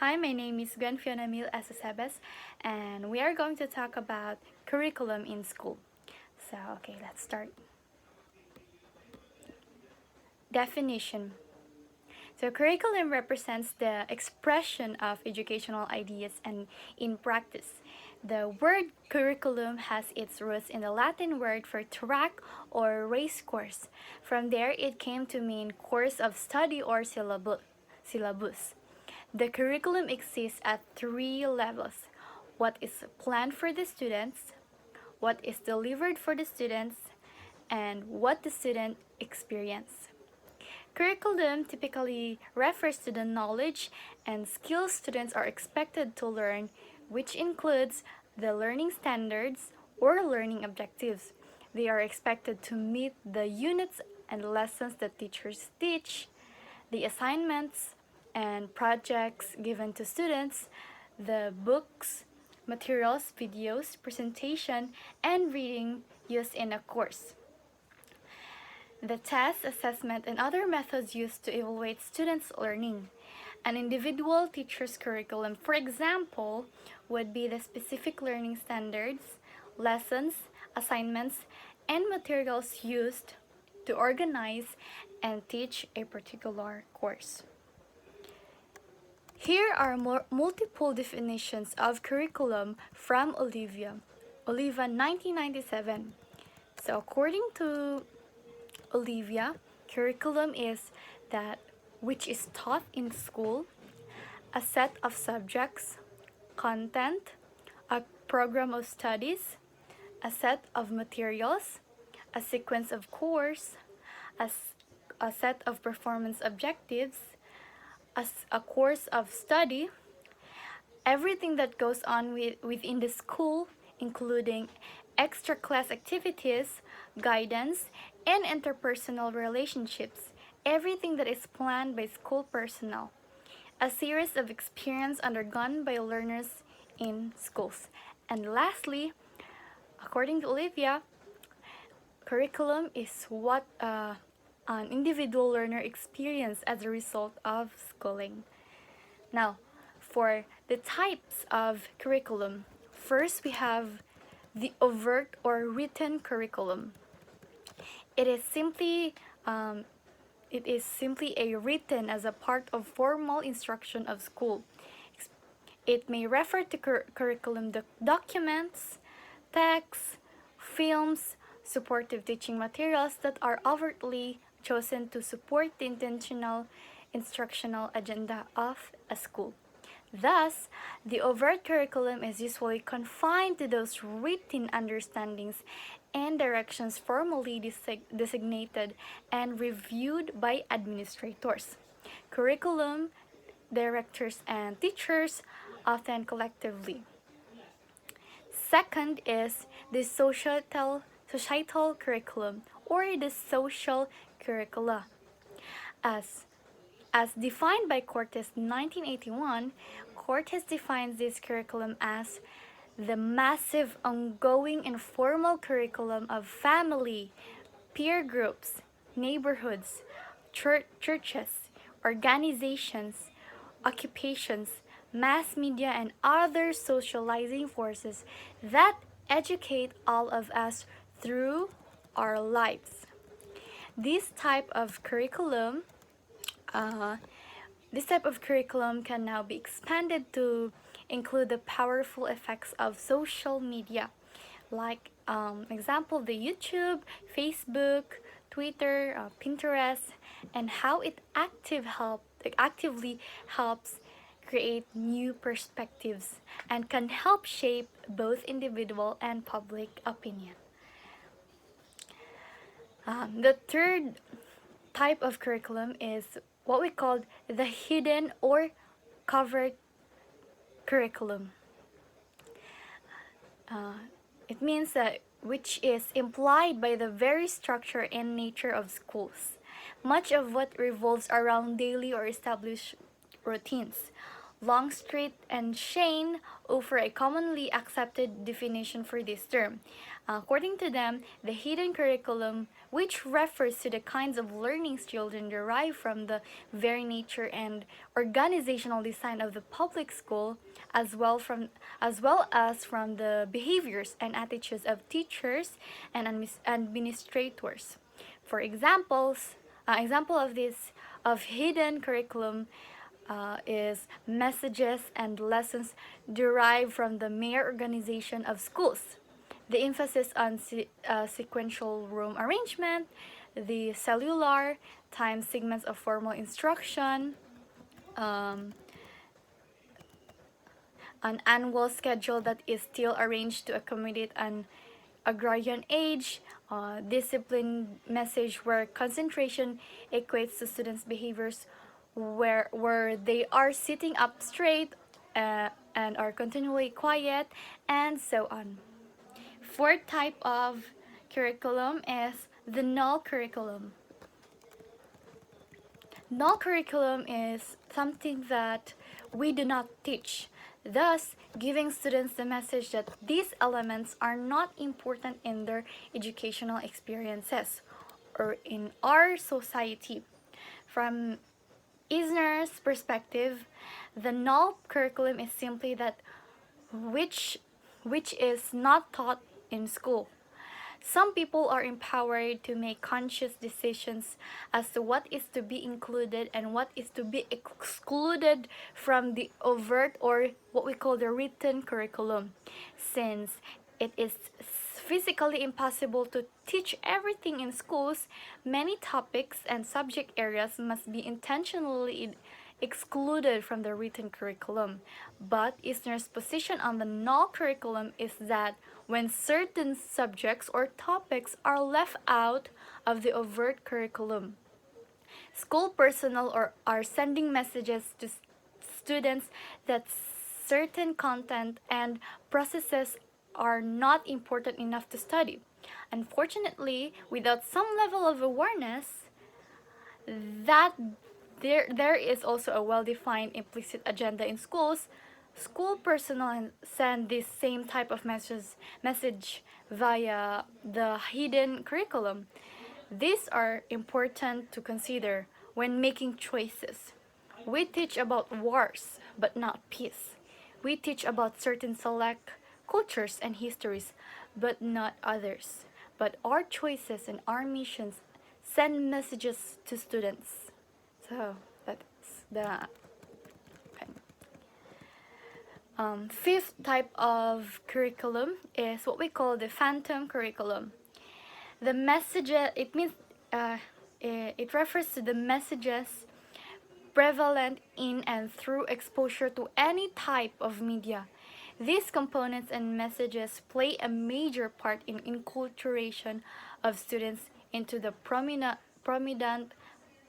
Hi, my name is Gwen Fiona Mil Asasebes, and we are going to talk about curriculum in school. Okay, let's start. Definition. Curriculum represents the expression of educational ideas and in practice. The word curriculum has its roots in the Latin word for track or race course. From there, it came to mean course of study or syllabus. The curriculum exists at three levels: what is planned for the students, what is delivered for the students, and what the student experience. Curriculum typically refers to the knowledge and skills students are expected to learn, which includes the learning standards or learning objectives. They are expected to meet the units and lessons that teachers teach, the assignments and projects given to students, the books, materials, videos, presentation, and reading used in a course. The test, assessment, and other methods used to evaluate students' learning. An individual teacher's curriculum, for example, would be the specific learning standards, lessons, assignments, and materials used to organize and teach a particular course. Here are multiple definitions of curriculum from Oliva 1997. According to Olivia, curriculum is that which is taught in school, a set of subjects, content, a program of studies, a set of materials, a sequence of course, a set of performance objectives, a course of study, everything that goes on within the school, including extra class activities, guidance, and interpersonal relationships, everything that is planned by school personnel, a series of experience undergone by learners in schools. And lastly, according to Olivia, curriculum is what an individual learner experiences as a result of schooling. Now, for the types of curriculum, first we have the overt or written curriculum. It is simply a written as a part of formal instruction of school. It may refer to curriculum documents, texts, films, supportive teaching materials that are overtly chosen to support the intentional instructional agenda of a school. Thus, the overt curriculum is usually confined to those written understandings and directions formally designated and reviewed by administrators, curriculum directors, and teachers, often collectively. Second is the societal curriculum or the social curricula. As defined by Cortes 1981, Cortes defines this curriculum as the massive ongoing informal curriculum of family, peer groups, neighborhoods, churches, organizations, occupations, mass media, and other socializing forces that educate all of us through our lives. This type of curriculum can now be expanded to include the powerful effects of social media, like example the YouTube, Facebook, Twitter, Pinterest, and how it actively helps create new perspectives and can help shape both individual and public opinion. The third type of curriculum is what we call the hidden or covered curriculum. It means that which is implied by the very structure and nature of schools. Much of what revolves around daily or established routines. Longstreet and Shane offer a commonly accepted definition for this term. According to them, the hidden curriculum, which refers to the kinds of learnings children derive from the very nature and organizational design of the public school, as well as from the behaviors and attitudes of teachers and administrators. For example of this of hidden curriculum is messages and lessons derived from the mere organization of schools. The emphasis on sequential room arrangement, the cellular time segments of formal instruction, um, an annual schedule that is still arranged to accommodate an agrarian age, discipline message where concentration equates to students' behaviors where they are sitting up straight and are continually quiet, and so on. Fourth type of curriculum is the null curriculum. Null curriculum is something that we do not teach, thus giving students the message that these elements are not important in their educational experiences or in our society. From Eisner's perspective, the null curriculum is simply that which which is not taught in school. Some people are empowered to make conscious decisions as to what is to be included and what is to be excluded from the overt or what we call the written curriculum. Since it is physically impossible to teach everything in schools, many topics and subject areas must be intentionally excluded from the written curriculum. But Eisner's position on the null curriculum is that when certain subjects or topics are left out of the overt curriculum, school personnel are sending messages to students that certain content and processes are not important enough to study. Unfortunately, without some level of awareness, that there is also a well-defined implicit agenda in schools. School personnel send this same type of message via the hidden curriculum. These are important to consider when making choices. We teach about wars, but not peace. We teach about certain select cultures and histories, but not others. But our choices and our missions send messages to students. So that's the okay. Fifth type of curriculum is what we call the phantom curriculum. The messages, it refers to the messages prevalent in and through exposure to any type of media. These components and messages play a major part in enculturation of students into the prominent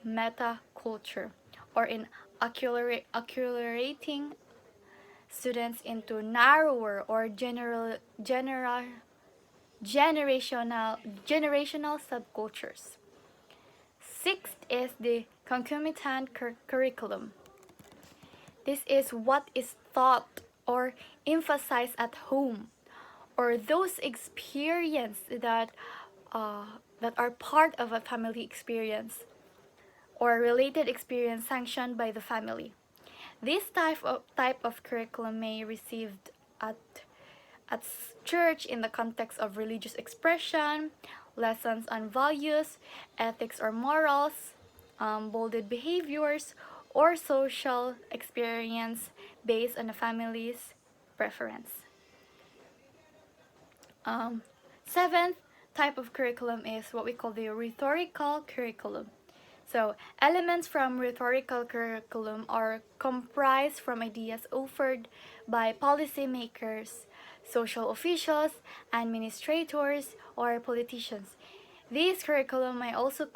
meta culture, or in acculturating students into narrower or generational subcultures. Sixth is the concomitant curriculum. This is what is taught or emphasized at home, or those experiences that are part of a family experience or related experience sanctioned by the family. This type of curriculum may received at at church in the context of religious expression, lessons on values, ethics or morals, bolded behaviors, or social experience based on the family's preference. Seventh type of curriculum is what we call the rhetorical curriculum. So, elements from rhetorical curriculum are comprised from ideas offered by policymakers, social officials, administrators, or politicians. These curriculum may also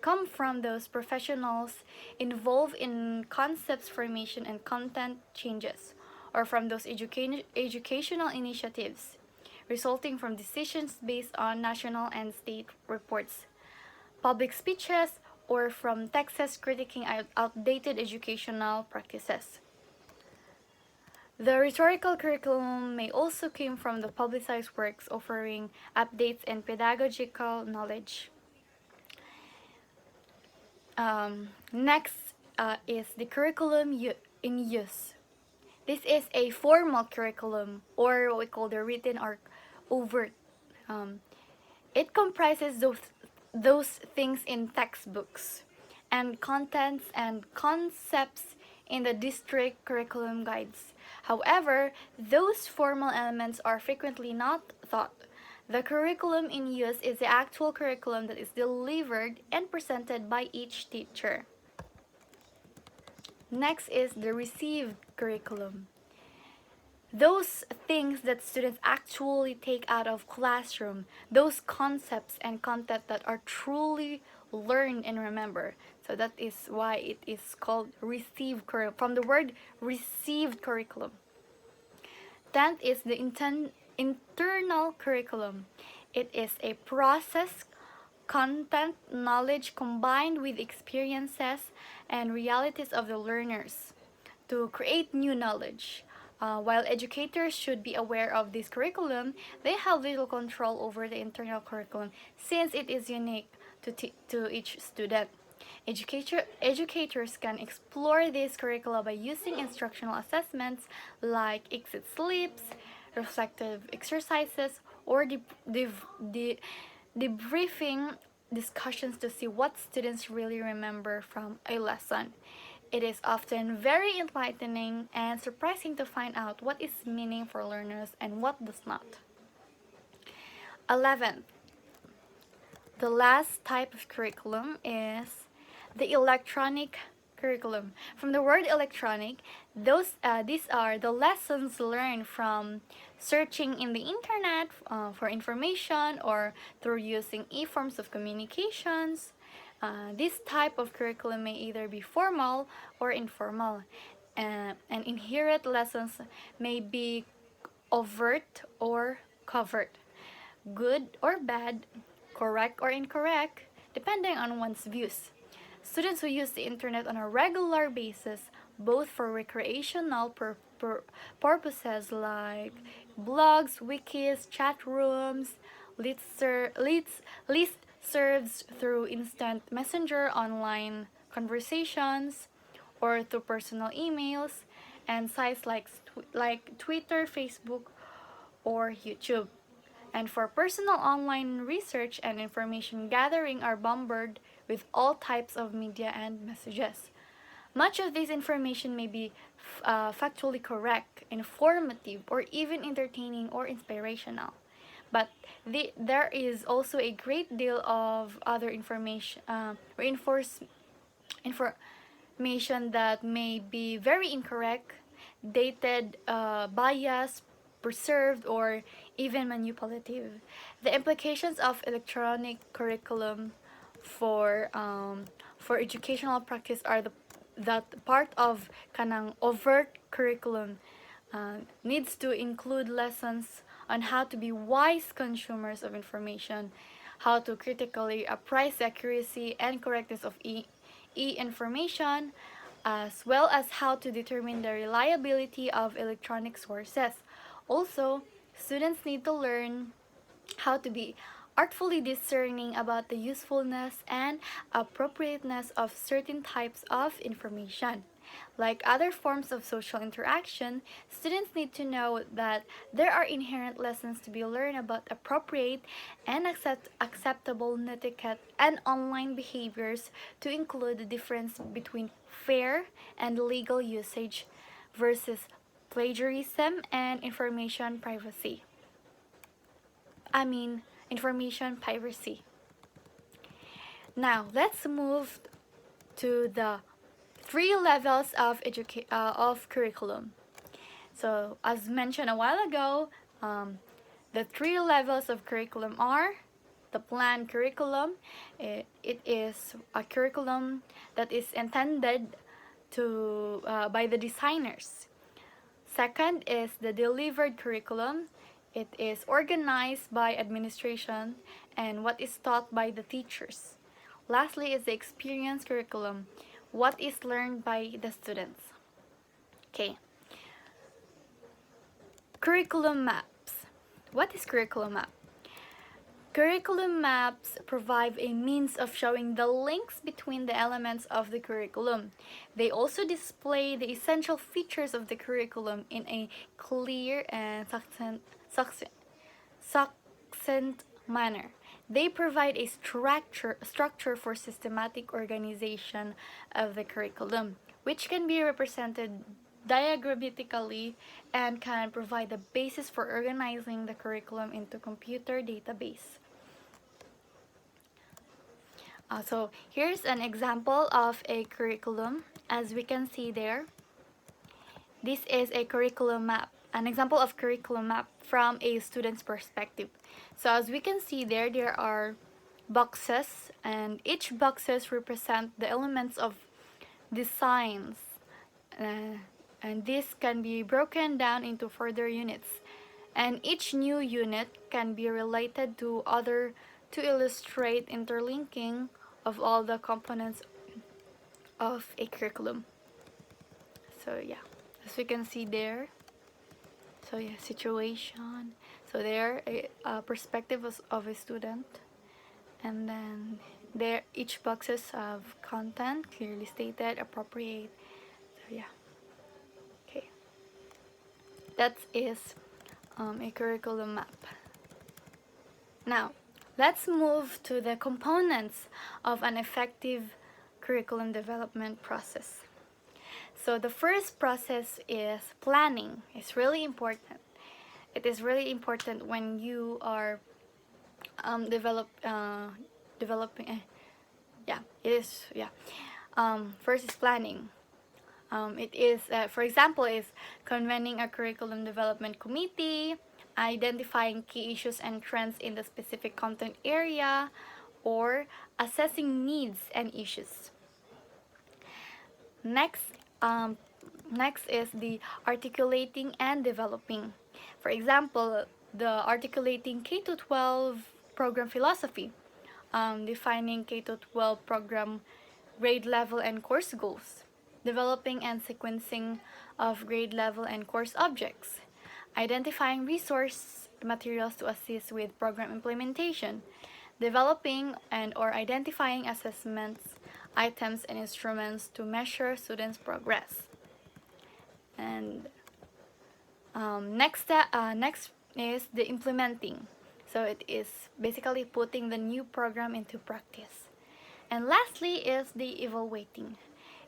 come from those professionals involved in concepts formation and content changes, or from those educational initiatives resulting from decisions based on national and state reports, public speeches, or from texts critiquing outdated educational practices. The rhetorical curriculum may also come from the publicized works offering updates and pedagogical knowledge. Next is the curriculum in use. This is a formal curriculum, or what we call the written or overt. Um, it comprises those things in textbooks and contents and concepts in the district curriculum guides. However, those formal elements are frequently not taught. The curriculum in use is the actual curriculum that is delivered and presented by each teacher. Next is the received curriculum. Those things that students actually take out of classroom, those concepts and content that are truly learned and remember. So that is why it is called received curriculum, from the word received curriculum. 10th is the internal curriculum. It is a process, content, knowledge combined with experiences and realities of the learners to create new knowledge. While educators should be aware of this curriculum, they have little control over the internal curriculum since it is unique to each student. Educators can explore this curricula by using instructional assessments like exit slips, reflective exercises, or debriefing discussions to see what students really remember from a lesson. It is often very enlightening and surprising to find out what is meaning for learners and what does not. 11th, the last type of curriculum is the electronic curriculum. From the word electronic, these are the lessons learned from searching in the internet for information or through using e-forms of communications. This type of curriculum may either be formal or informal, and inherent lessons may be overt or covert, good or bad, correct or incorrect, depending on one's views. Students who use the internet on a regular basis, both for recreational purposes like blogs, wikis, chat rooms, listservs through instant messenger online conversations, or through personal emails, and sites like Twitter, Facebook, or YouTube. And for personal online research and information gathering are bombarded with all types of media and messages. Much of this information may be factually correct, informative, or even entertaining or inspirational. But there is also a great deal of other information that may be very incorrect, dated, biased, preserved, or even manipulative. The implications of electronic curriculum for educational practice are that part of kanang overt curriculum needs to include lessons on how to be wise consumers of information, how to critically appraise the accuracy and correctness of information, as well as how to determine the reliability of electronic sources. Also, students need to learn how to be artfully discerning about the usefulness and appropriateness of certain types of information. Like other forms of social interaction, students need to know that there are inherent lessons to be learned about appropriate and acceptable netiquette and online behaviors to include the difference between fair and legal usage versus plagiarism and information privacy. Information piracy. Now, let's move to the three levels of curriculum. So, as mentioned a while ago, the three levels of curriculum are the planned curriculum. It is a curriculum that is intended to by the designers. Second is the delivered curriculum. It is organized by administration and what is taught by the teachers. Lastly is the experience curriculum, what is learned by the students. Okay. curriculum maps. What is curriculum map? Curriculum maps provide a means of showing the links between the elements of the curriculum. They also display the essential features of the curriculum in a clear and succinct manner. They provide a structure for systematic organization of the curriculum, which can be represented diagrammatically and can provide the basis for organizing the curriculum into computer database. So here's an example of a curriculum. As we can see there, this is a curriculum map, an example of curriculum map from a student's perspective. So as we can see there, there are boxes, and each boxes represent the elements of designs, and this can be broken down into further units, and each new unit can be related to other to illustrate interlinking of all the components of a curriculum. So yeah, as we can see there, so yeah, situation, so there a perspective of a student, and then there each boxes of content clearly stated, appropriate. So yeah, okay, that is a curriculum map. Now let's move to the components of an effective curriculum development process. So the first process is planning. It's really important. It is really important when you are developing. Yeah, it is. Yeah. First is planning. It is, for example, is convening a curriculum development committee, identifying key issues and trends in the specific content area, or assessing needs and issues. Next, next is the articulating and developing. For example, the articulating K-12 program philosophy, defining K-12 program grade level and course goals, developing and sequencing of grade level and course objects, identifying resource materials to assist with program implementation, developing and or identifying assessments, items and instruments to measure students' progress. And next is the implementing. So it is basically putting the new program into practice. And lastly is the evaluating.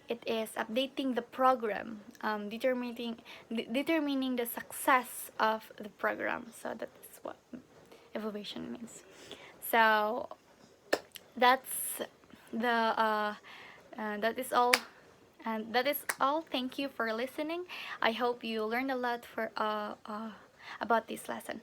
It is updating the program, determining the success of the program. So that's what evaluation means. So that's that is all, and that is all. Thank you for listening. I hope you learned a lot about this lesson.